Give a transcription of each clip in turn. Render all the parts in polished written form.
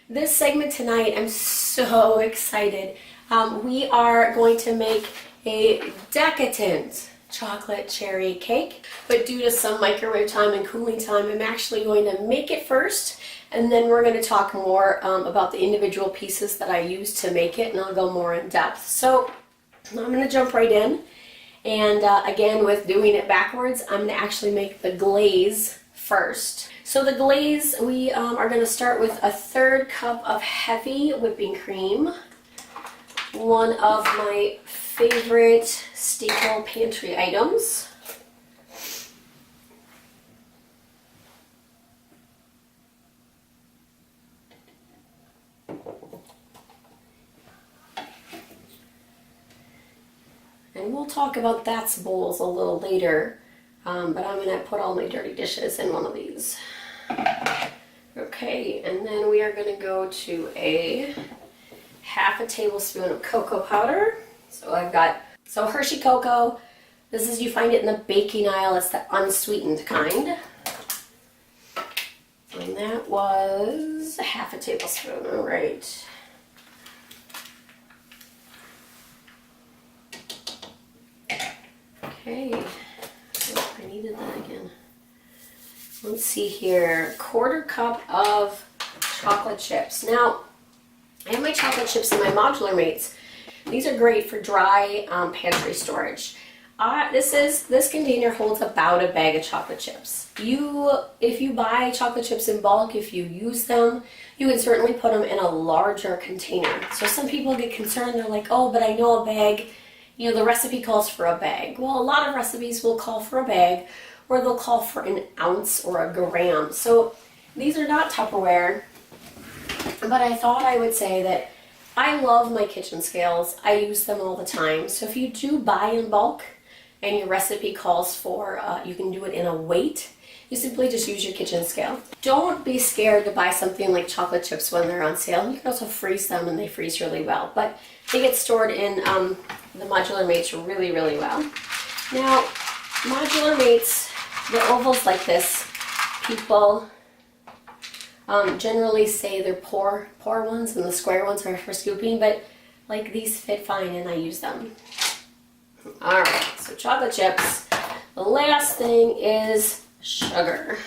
This segment tonight, I'm so excited. We are going to make a decadent chocolate cherry cake, but due to some microwave time and cooling time, I'm actually going to make it first, and then we're going to talk more about the individual pieces that I use to make it, and I'll go more in depth. So I'm going to jump right in, and again, with doing it backwards, I'm going to actually make the glaze first. So the glaze, we are going to start with a 1/3 cup of heavy whipping cream, one of my favorite staple pantry items. And we'll talk about that's bowls a little later, but I'm going to put all my dirty dishes in one of these. Okay, and then we are going to go to a 1/2 tablespoon of cocoa powder. So I've got Hershey cocoa. This is, you find it in the baking aisle. It's the unsweetened kind. And that was 1/2 tablespoon. All right. Okay. Oh, I needed that again. Let's see here. 1/4 cup of chocolate chips. Now, I have my chocolate chips in my modular mates. These are great for dry pantry storage. This container holds about a bag of chocolate chips. If you buy chocolate chips in bulk, if you use them, you can certainly put them in a larger container. So some people get concerned. They're like, oh, but I know a bag, the recipe calls for a bag. Well, a lot of recipes will call for a bag, or they'll call for an ounce or a gram. So these are not Tupperware, but I thought I would say that I love my kitchen scales. I use them all the time. So if you do buy in bulk and your recipe calls for, you can do it in a weight, you simply just use your kitchen scale. Don't be scared to buy something like chocolate chips when they're on sale. You can also freeze them, and they freeze really well. But they get stored in the modular mates really, really well. Now, modular mates, the ovals like this, people generally say they're pour ones, and the square ones are for scooping, but like these fit fine and I use them. Alright, so chocolate chips. The last thing is sugar.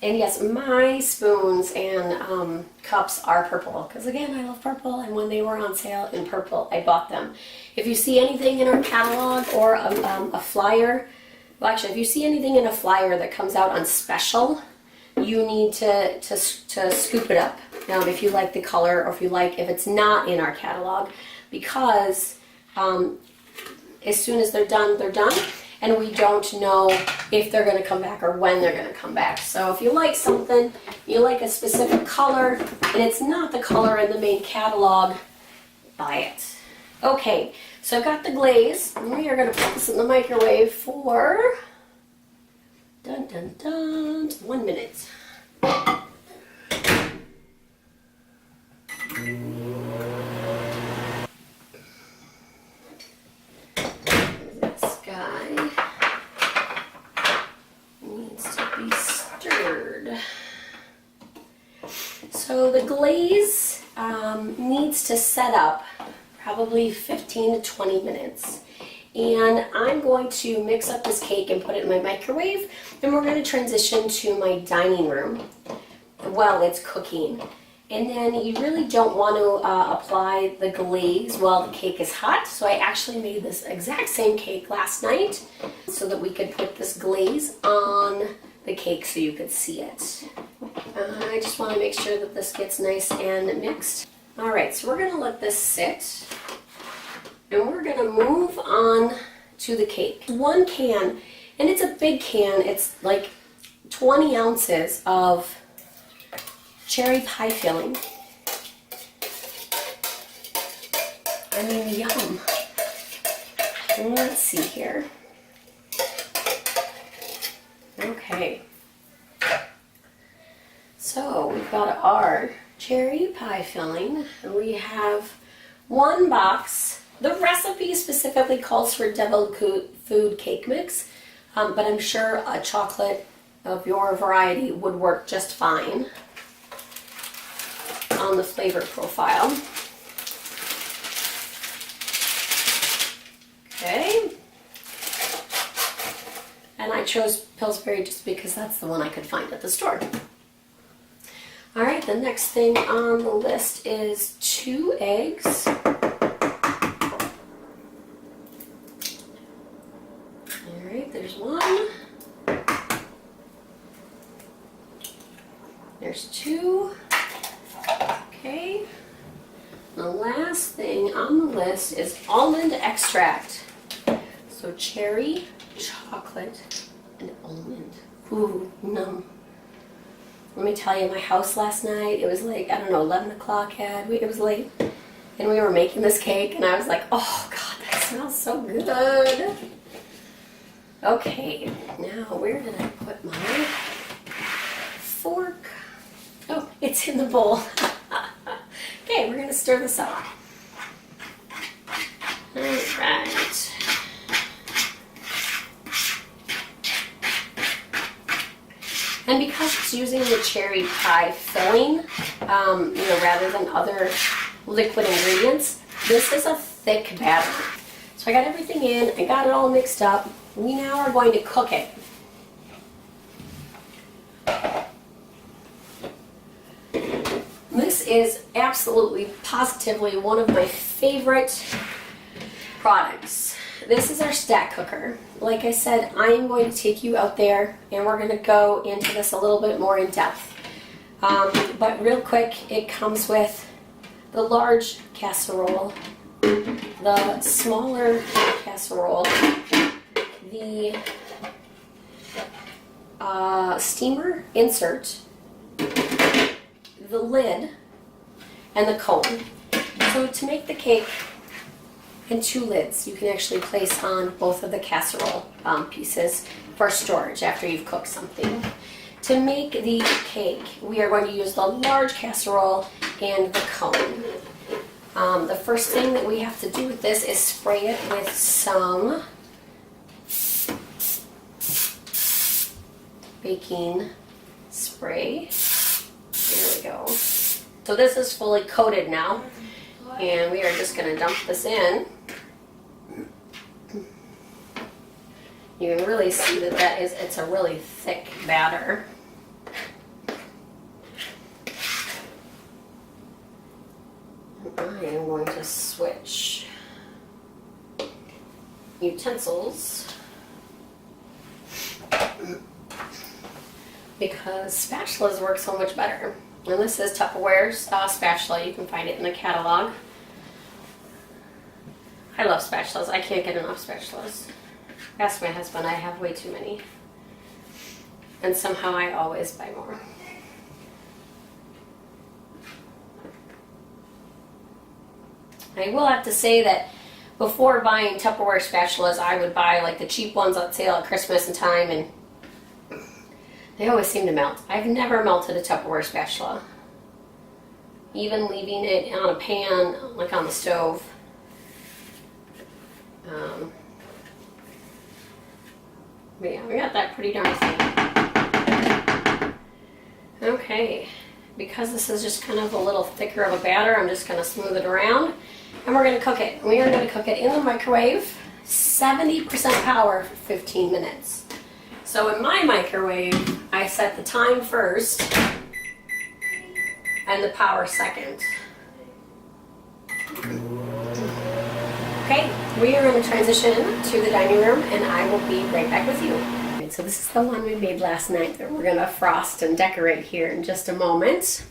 And yes, my spoons and cups are purple, because again, I love purple, and when they were on sale in purple, I bought them. If you see anything in our catalog or a flyer, well, actually, if you see anything in a flyer that comes out on special, you need to scoop it up. Now, if you like the color, or if it's not in our catalog, because as soon as they're done, and we don't know if they're going to come back or when they're going to come back. So if you like something, you like a specific color, and it's not the color in the main catalog, buy it. Okay, so I've got the glaze, and we are going to put this in the microwave for 1 minute. This guy needs to be stirred. So the glaze needs to set up probably 15 to 20 minutes. And I'm going to mix up this cake and put it in my microwave, and we're going to transition to my dining room while it's cooking. And then you really don't want to apply the glaze while the cake is hot, so I actually made this exact same cake last night so that we could put this glaze on the cake so you could see it. I just want to make sure that this gets nice and mixed. Alright, so we're going to let this sit. And we're going to move on to the cake. 1 can, and it's a big can, it's like 20 ounces of cherry pie filling. I mean, yum. Let's see here. Okay. So we've got our cherry pie filling, and we have 1 box. The recipe specifically calls for deviled food cake mix, but I'm sure a chocolate of your variety would work just fine. on the flavor profile. Okay. And I chose Pillsbury just because that's the one I could find at the store. All right, the next thing on the list is 2 eggs. All right, there's 1. There's 2. Okay. The last thing on the list is almond extract. So cherry, chocolate, and almond. Ooh, no. Let me tell you, my house last night, it was like, I don't know, 11 o'clock it was late. And we were making this cake, and I was like, oh God, that smells so good. Okay, now where did I put my fork? Oh, it's in the bowl. Okay, we're gonna stir this up. All right. And because it's using the cherry pie filling, rather than other liquid ingredients, this is a thick batter. So I got everything in, I got it all mixed up. We now are going to cook it. This is absolutely, positively one of my favorite products. This is our stack cooker. Like I said, I am going to take you out there and we're going to go into this a little bit more in depth. But real quick, it comes with the large casserole, the smaller casserole, the steamer insert, the lid, and the cone. So to make the cake, and 2 lids you can actually place on both of the casserole pieces for storage after you've cooked something. To make the cake, we are going to use the large casserole and the cone. The first thing that we have to do with this is spray it with some baking spray. There we go. So this is fully coated now, and we are just going to dump this in. You can really see that it's a really thick batter. I am going to switch utensils because spatulas work so much better. And this is Tupperware spatula. You can find it in the catalog. I love spatulas. I can't get enough spatulas. Ask my husband, I have way too many. And somehow I always buy more. I will have to say that before buying Tupperware spatulas, I would buy like the cheap ones on sale at Christmas and time, and they always seem to melt. I've never melted a Tupperware spatula. Even leaving it on a pan, like on the stove. But yeah, we got that pretty darn thin. Okay, because this is just kind of a little thicker of a batter, I'm just going to smooth it around. And we're going to cook it. We are going to cook it in the microwave, 70% power for 15 minutes. So in my microwave, I set the time first and the power second. Okay, we are going to transition to the dining room and I will be right back with you. Okay, so this is the one we made last night that we're going to frost and decorate here in just a moment.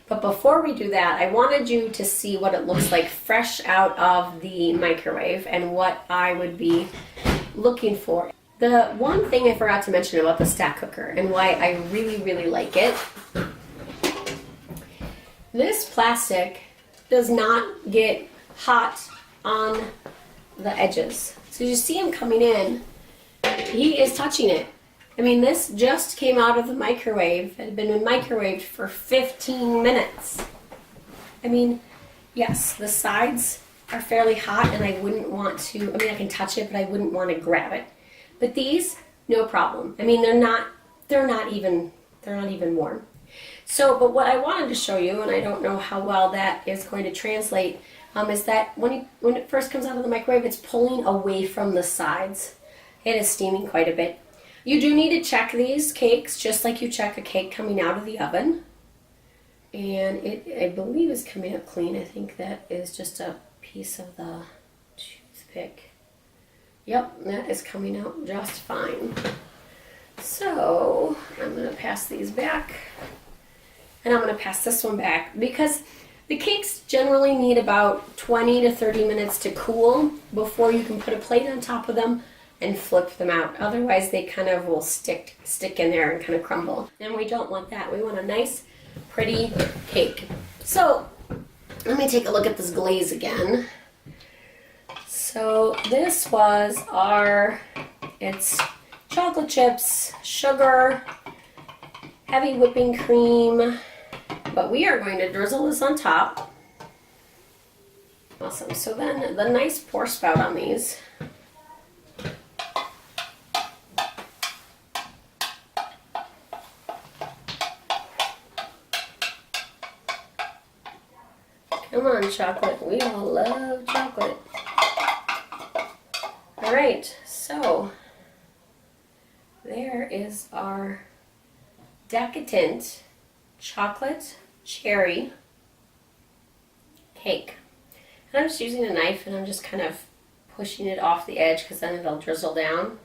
But before we do that, I wanted you to see what it looks like fresh out of the microwave and what I would be looking for. The one thing I forgot to mention about the stack cooker and why I really, really like it, this plastic does not get hot on the edges. So you see him coming in, he is touching it. I mean, this just came out of the microwave. It had been microwaved for 15 minutes. I mean, yes, the sides are fairly hot and I wouldn't want to, I mean, I can touch it, but I wouldn't want to grab it. But these, no problem. I mean, they're not even warm. So, but what I wanted to show you, and I don't know how well that is going to translate, is that when it first comes out of the microwave, it's pulling away from the sides. It is steaming quite a bit. You do need to check these cakes just like you check a cake coming out of the oven. And it, I believe, is coming up clean. I think that is just a piece of the toothpick. Yep, that is coming out just fine. So I'm going to pass these back. And I'm going to pass this one back because the cakes generally need about 20 to 30 minutes to cool before you can put a plate on top of them and flip them out. Otherwise they kind of will stick in there and kind of crumble. And we don't want that. We want a nice, pretty cake. So let me take a look at this glaze again. So this was it's chocolate chips, sugar, heavy whipping cream, but we are going to drizzle this on top. Awesome. So then the nice pour spout on these. Come on, chocolate. We all love chocolate. All right, so there is our Decadent chocolate cherry cake. And I'm just using a knife and I'm just kind of pushing it off the edge because then it'll drizzle down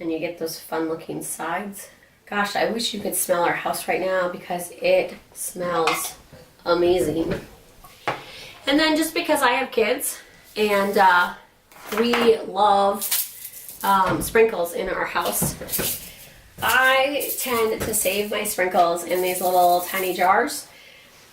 and you get those fun looking sides. Gosh, I wish you could smell our house right now because it smells amazing. And then just because I have kids and we love sprinkles in our house, I tend to save my sprinkles in these little tiny jars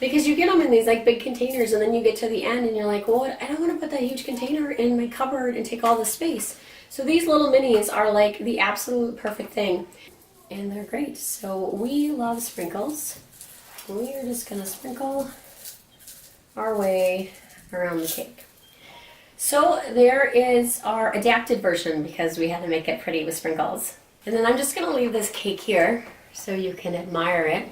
because you get them in these like big containers and then you get to the end and you're like, well, I don't want to put that huge container in my cupboard and take all the space. So these little minis are like the absolute perfect thing and they're great. So we love sprinkles. We are just going to sprinkle our way around the cake. So there is our adapted version because we had to make it pretty with sprinkles. And then I'm just going to leave this cake here so you can admire it.